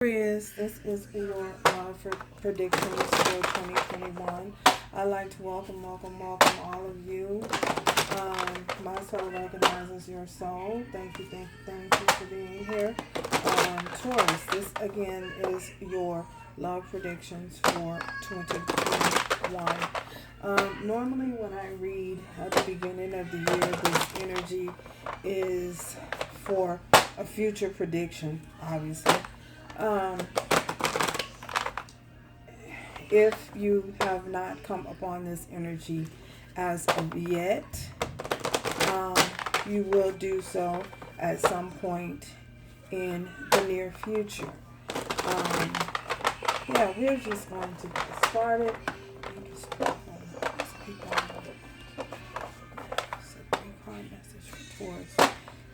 This is your for predictions for 2021. I'd like to welcome all of you. My soul recognizes your soul. Thank you for being here. Taurus, this again is your love predictions for 2021. Normally when I read at the beginning of the year, this energy is for a future prediction, obviously. If you have not come upon this energy as of yet, you will do so at some point in the near future. Yeah, we're just going to get started.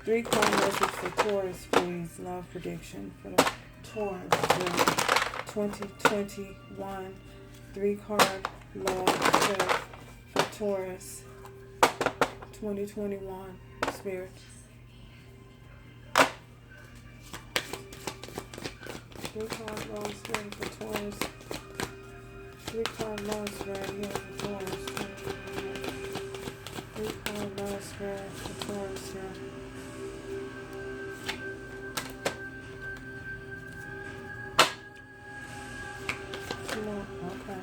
Three-card message for Taurus, please. Love prediction for the Taurus for 2021. Three-card love for Taurus 2021. Spirit. Three-card love spirit for Taurus. Three-card love spirit here for Taurus. Three-card love spirit for Taurus here. Okay.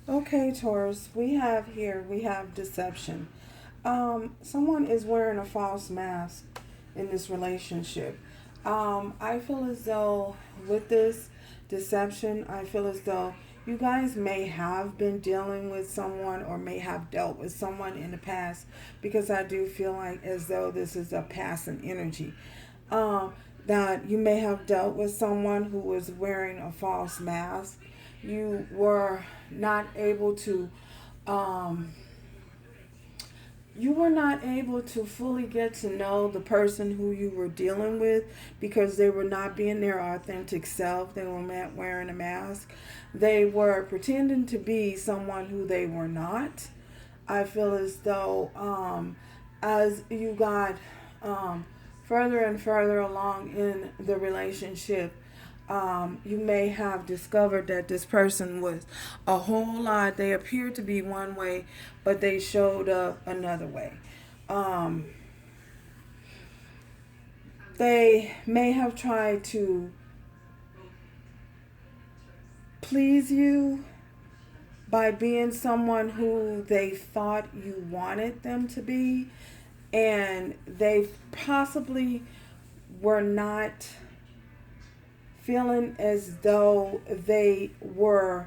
Okay, Taurus, we have deception. Someone is wearing a false mask in this relationship. I feel as though with this deception, I feel as though you guys may have been dealing with someone or may have dealt with someone in the past, because I do feel like as though this is a passing energy. That you may have dealt with someone who was wearing a false mask. You were not able to fully get to know the person who you were dealing with, because they were not being their authentic self. They were wearing a mask. They were pretending to be someone who they were not. I feel as though as you got further and further along in the relationship, you may have discovered that this person was a whole lot. They appeared to be one way, but they showed up another way. They may have tried to please you by being someone who they thought you wanted them to be, and they possibly were not feeling as though they would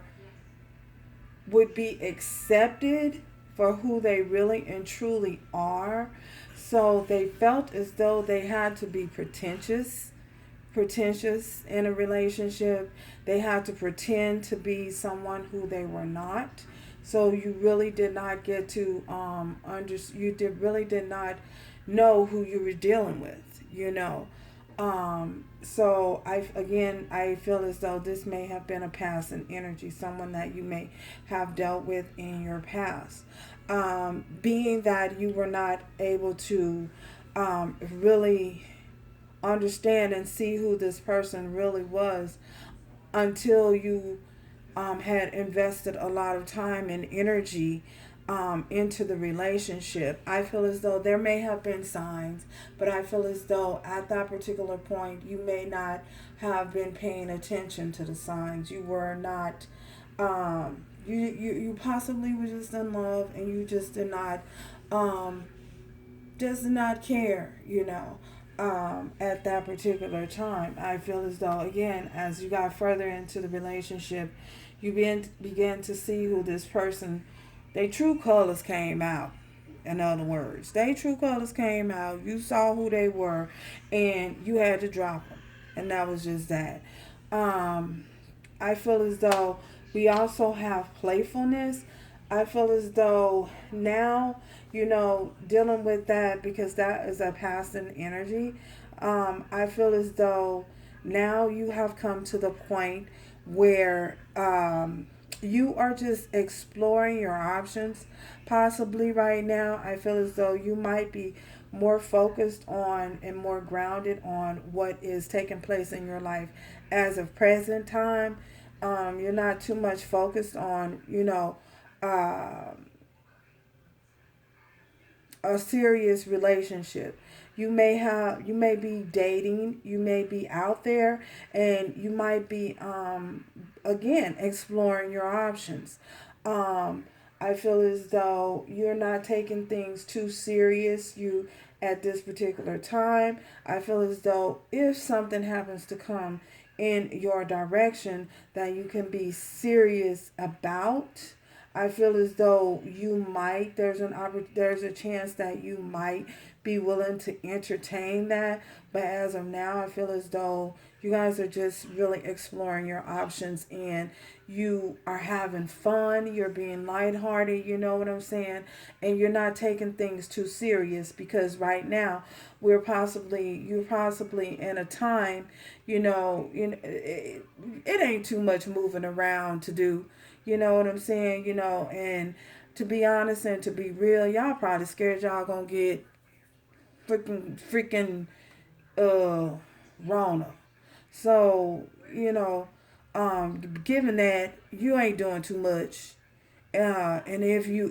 be accepted for who they really and truly are. So they felt as though they had to be pretentious in a relationship. They had to pretend to be someone who they were not. So you really did not get to really did not know who you were dealing with, So I feel as though this may have been a passing energy, someone that you may have dealt with in your past. Being that you were not able to really understand and see who this person really was until you had invested a lot of time and energy into the relationship. I feel as though there may have been signs, but I feel as though at that particular point you may not have been paying attention to the signs. You were not you possibly were just in love, and you just did not care, at that particular time. I feel as though, again, as you got further into the relationship, you began to see who this person, their true colors came out. In other words, their true colors came out. You saw who they were, and you had to drop them. And that was just that. I feel as though we also have playfulness. I feel as though now, dealing with that, because that is a passing energy. I feel as though now you have come to the point where you are just exploring your options. Possibly right now, I feel as though you might be more focused on and more grounded on what is taking place in your life as of present time. You're not too much focused on, uh, a serious relationship. You may be dating, you may be out there, and you might be again exploring your options. Um, I feel as though you're not taking things too serious. You at this particular time. I feel as though if something happens to come in your direction that you can be serious about. I feel as though there's a chance that you might be willing to entertain that, but as of now, I feel as though you guys are just really exploring your options, and you are having fun, you're being lighthearted, you know what I'm saying? And you're not taking things too serious, because right now you're possibly in a time, it ain't too much moving around to do. You know what I'm saying? And to be honest and to be real, y'all probably scared y'all gonna get freaking uh Rona. So, given that you ain't doing too much, and if you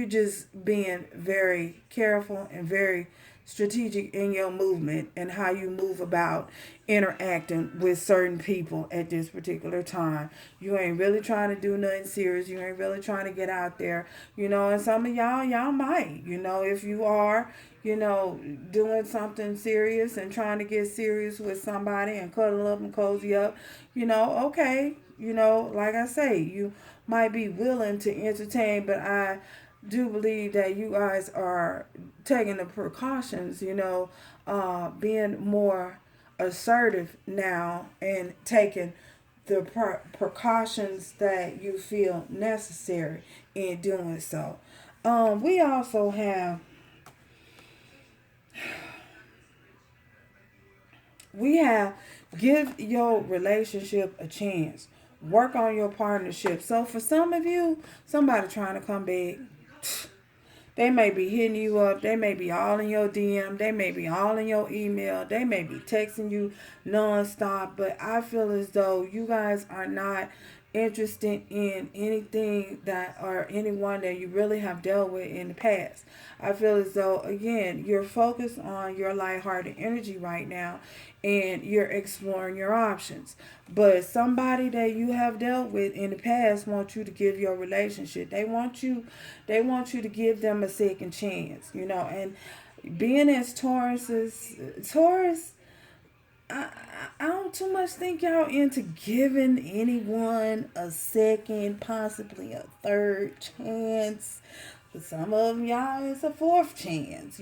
just being very careful and very strategic in your movement and how you move about interacting with certain people at this particular time. You ain't really trying to do nothing serious. You ain't really trying to get out there, and some of y'all might, if you are, doing something serious and trying to get serious with somebody and cuddle up and cozy up, okay, like I say, you might be willing to entertain, but I do believe that you guys are taking the precautions, being more assertive now and taking the precautions that you feel necessary in doing so. We also have we have give your relationship a chance. Work on your partnership. So for some of you, somebody trying to come back, they may be hitting you up. They may be all in your DM. They may be all in your email. They may be texting you nonstop. But I feel as though you guys are not interested in anything that or anyone that you really have dealt with in the past. I feel as though, again, you're focused on your lighthearted energy right now, and you're exploring your options. But somebody that you have dealt with in the past wants you to give your relationship. They want you to give them a second chance, and being as Taurus, I don't too much think y'all into giving anyone a second, possibly a third chance. For some of them, y'all, it's a fourth chance,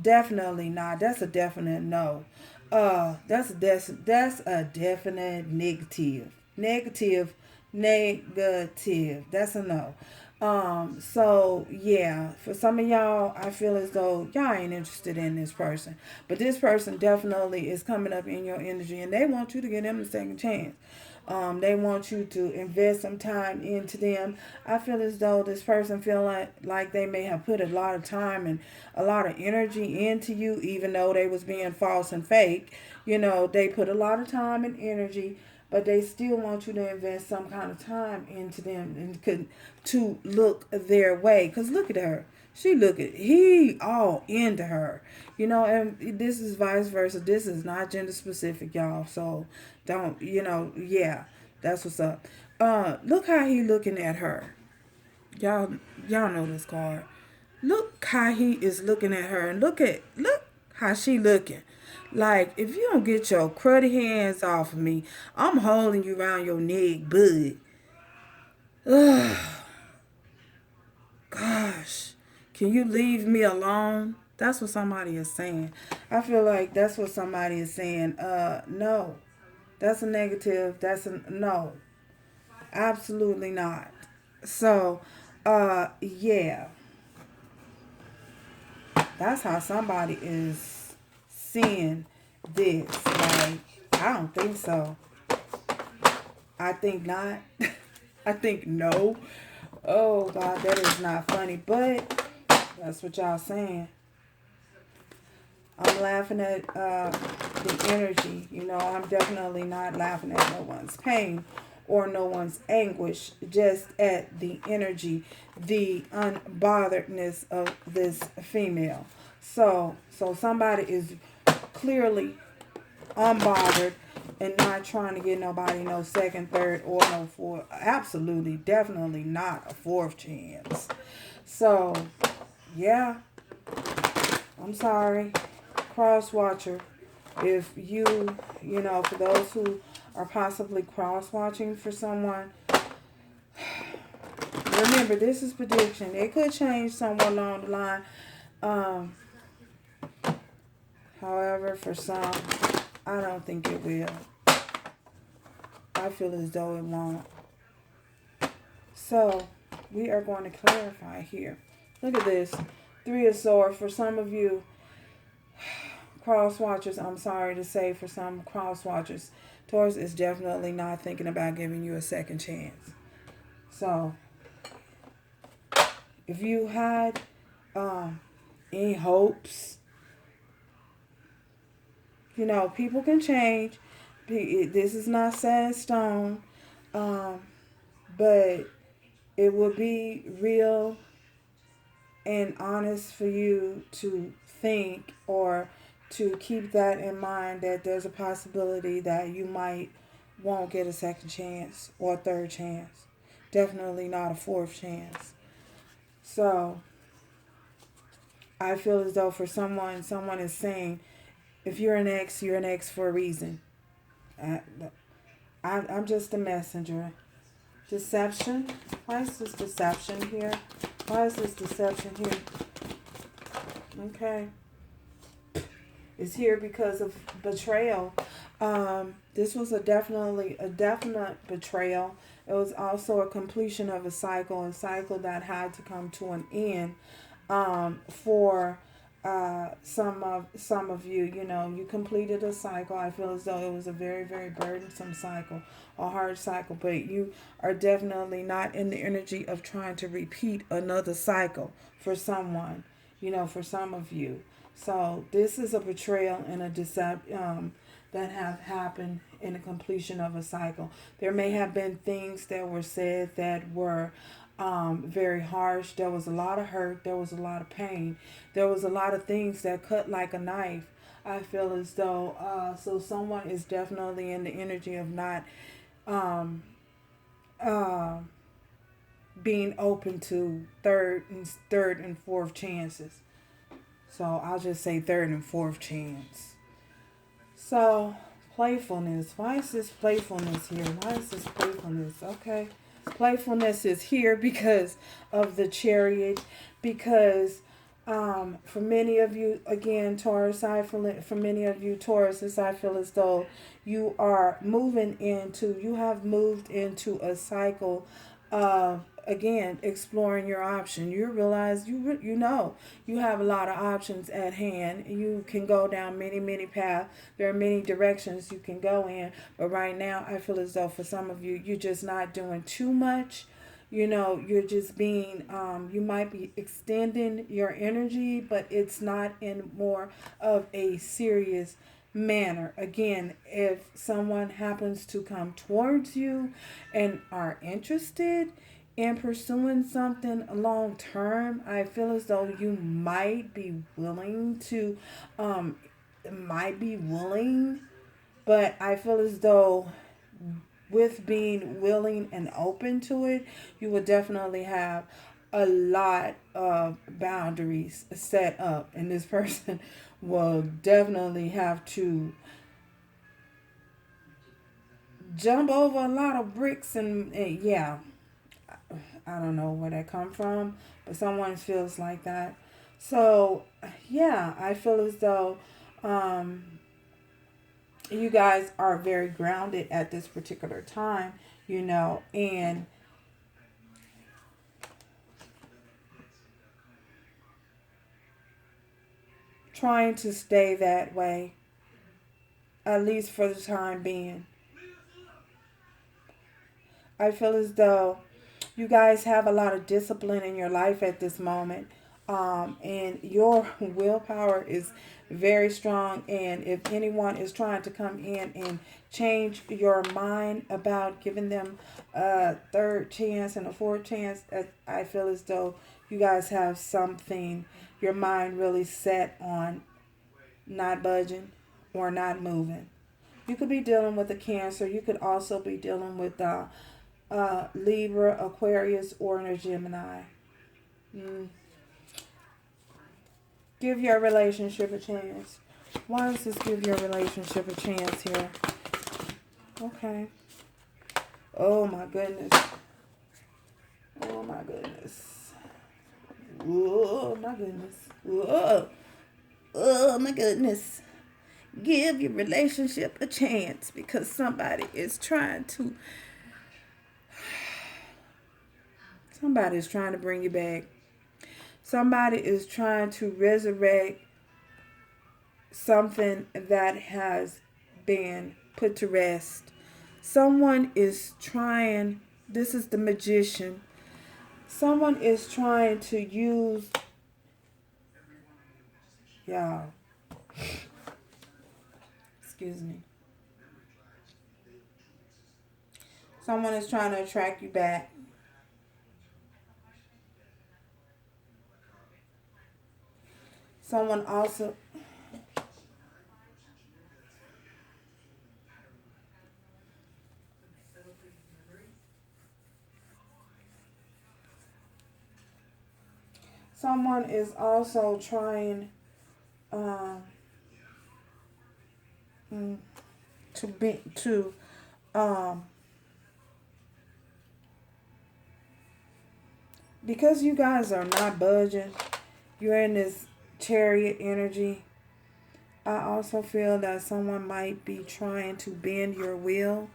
Definitely not. That's a definite no. That's a definite negative. Negative, negative. That's a no. So yeah, for some of y'all, I feel as though y'all ain't interested in this person. But this person definitely is coming up in your energy, and they want you to give them a second chance. They want you to invest some time into them. I feel as though this person feel like they may have put a lot of time and a lot of energy into you, even though they was being false and fake. They put a lot of time and energy, but they still want you to invest some kind of time into them and to look their way. Cause look at her. He all into her, and this is vice versa. This is not gender specific, y'all. So don't, yeah, that's what's up. Look how he looking at her. Y'all, y'all know this card. Look how he is looking at her, and look how she looking. Like, if you don't get your cruddy hands off of me, I'm holding you around your neck, bud. Ugh, gosh. Can you leave me alone? That's what somebody is saying. I feel like that's what somebody is saying. No. That's a negative. That's a no. Absolutely not. So, yeah, that's how somebody is seeing this. Like, I don't think so. I think not. I think no. Oh God, that is not funny. But that's what y'all saying. I'm laughing at the energy. You know, I'm definitely not laughing at no one's pain or no one's anguish, just at the energy, the unbotheredness of this female. So somebody is clearly unbothered and not trying to get nobody no second, third, or no fourth. Absolutely, definitely not a fourth chance. So, yeah, I'm sorry, cross watcher. If you know, for those who are possibly cross watching for someone, remember this is prediction. It could change somewhere along the line. Um, However, for some, I don't think it will. I feel as though it won't. So, we are going to clarify here. Look at this. Three of Swords. For some of you, cross watchers, I'm sorry to say, for some cross watchers, Taurus is definitely not thinking about giving you a second chance. So, if you had any hopes, you know, people can change. This is not set in stone. Um, but it would be real and honest for you to think or to keep that in mind, that there's a possibility that you might won't get a second chance or a third chance. Definitely not a fourth chance. So I feel as though for someone is saying, if you're an ex, you're an ex for a reason. I, I'm just a messenger. Deception. Why is this deception here? Why is this deception here? Okay. It's here because of betrayal. This was a definite betrayal. It was also a completion of a cycle that had to come to an end. For some of you, you know, you completed a cycle. I feel as though it was a very, very burdensome cycle, a hard cycle, but you are definitely not in the energy of trying to repeat another cycle for someone, you know, for some of you. So this is a betrayal and a deception that have happened in the completion of a cycle. There may have been things that were said that were very harsh. There was a lot of hurt. There was a lot of pain. There was a lot of things that cut like a knife. I feel as though so someone is definitely in the energy of not um, uh, being open to third and fourth chances. So I'll just say third and fourth chance. So playfulness. Why is this playfulness here? Why is this playfulness? Okay. Playfulness is here because of the Chariot. Because for many of you, again, Taurus, for many of you Tauruses, I feel as though you have moved into a cycle of, again, exploring your option. You realize you know you have a lot of options at hand. You can go down many paths. There are many directions you can go in, but right now I feel as though for some of you, you're just not doing too much. You know, you're just being you might be extending your energy, but it's not in more of a serious manner. Again, if someone happens to come towards you and are interested in pursuing something long term, I feel as though you might be willing to might be willing, but I feel as though with being willing and open to it, you will definitely have a lot of boundaries set up, and this person will definitely have to jump over a lot of bricks and yeah, I don't know where that come from, but someone feels like that. So yeah, I feel as though you guys are very grounded at this particular time, you know, and trying to stay that way, at least for the time being. I feel as though you guys have a lot of discipline in your life at this moment. And your willpower is very strong. And if anyone is trying to come in and change your mind about giving them a third chance and a fourth chance, I feel as though you guys have something, your mind really set on not budging or not moving. You could be dealing with a Cancer. You could also be dealing with Libra, Aquarius, or a Gemini. Mm. Give your relationship a chance. Why does this give your relationship a chance here? Okay. Oh my goodness. Oh my goodness. Oh my goodness. Whoa. Oh my goodness. Give your relationship a chance because somebody is trying to bring you back. Somebody is trying to resurrect something that has been put to rest. Someone is trying, this is the Magician. Someone is trying to use, y'all, excuse me. Someone is trying to attract you back. Someone also, someone is also trying to because you guys are not budging, you're in this Chariot energy. I also feel that someone might be trying to bend your will.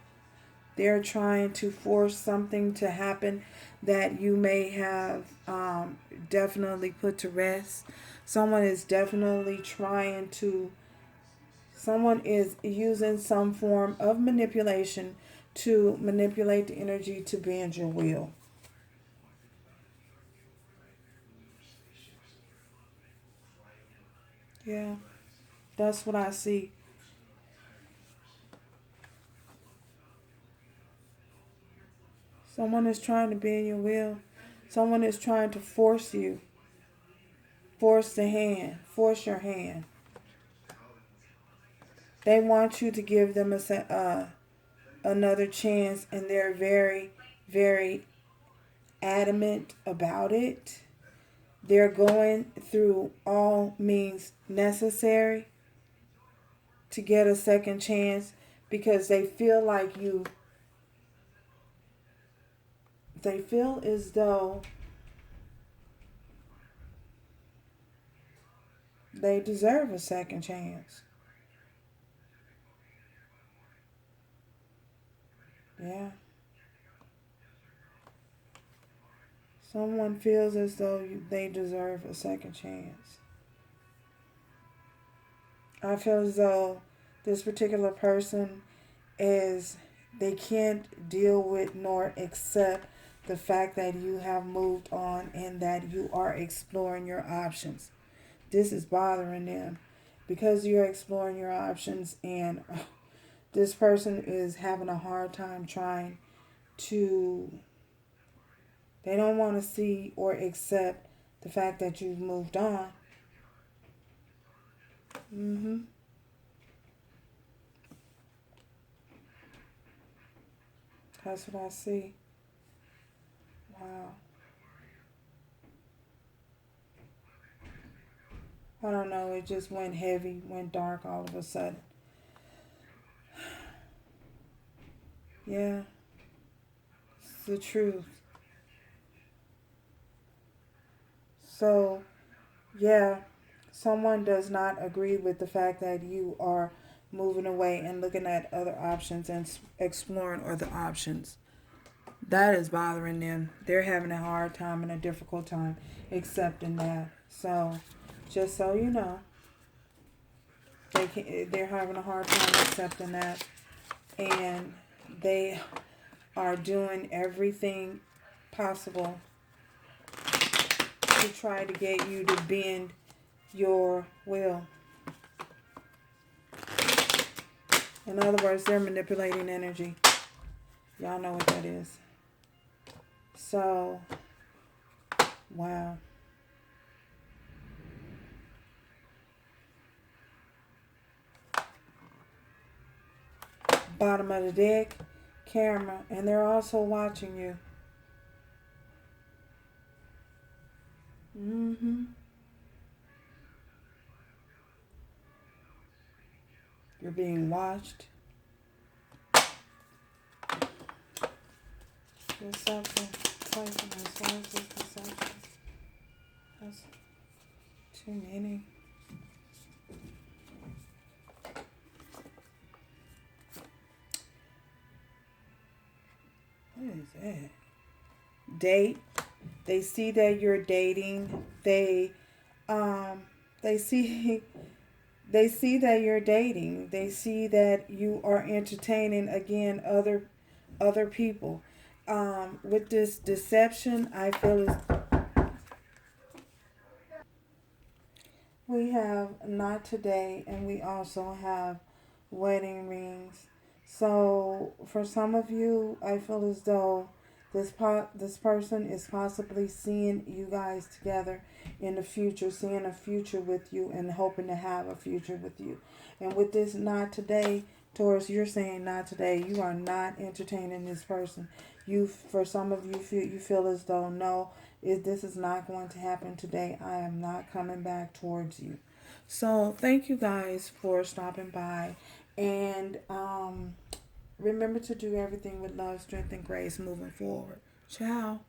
They're trying to force something to happen that you may have definitely put to rest. Someone is definitely someone is using some form of manipulation to manipulate the energy to bend your will. Yeah, that's what I see. Someone is trying to bend your will. Someone is trying to force you. Force the hand. Force your hand. They want you to give them another chance, and they're very, very adamant about it. They're going through all means necessary to get a second chance because they feel like they feel as though they deserve a second chance. Yeah. Someone feels as though they deserve a second chance. I feel as though this particular person is, they can't deal with nor accept the fact that you have moved on and that you are exploring your options. This is bothering them because you're exploring your options, and this person is having a hard time trying to, they don't want to see or accept the fact that you've moved on. Mm-hmm. That's what I see. Wow. I don't know. It just went heavy, went dark all of a sudden. Yeah, it's the truth. So, yeah, someone does not agree with the fact that you are moving away and looking at other options and exploring other options. That is bothering them. They're having a hard time and a difficult time accepting that. So, just so you know. They're having a hard time accepting that, and they are doing everything possible to try to get you to bend your will. In other words, they're manipulating energy. Y'all know what that is. So, wow. Bottom of the deck, camera, and they're also watching you. You're being watched. Deception, poison, and sources, deception. That's too many. What is that? Date. They see that you're dating. They see they see that you're dating. They see that you are entertaining again other people. With this deception, I feel we have not today, and we also have wedding rings. So for some of you, I feel as though this person is possibly seeing you guys together in the future, seeing a future with you, and hoping to have a future with you. And with this not today, Taurus, you're saying not today. You are not entertaining this person. For some of you feel as though no, this is not going to happen today. I am not coming back towards you. So thank you guys for stopping by, and remember to do everything with love, strength, and grace moving forward. Ciao.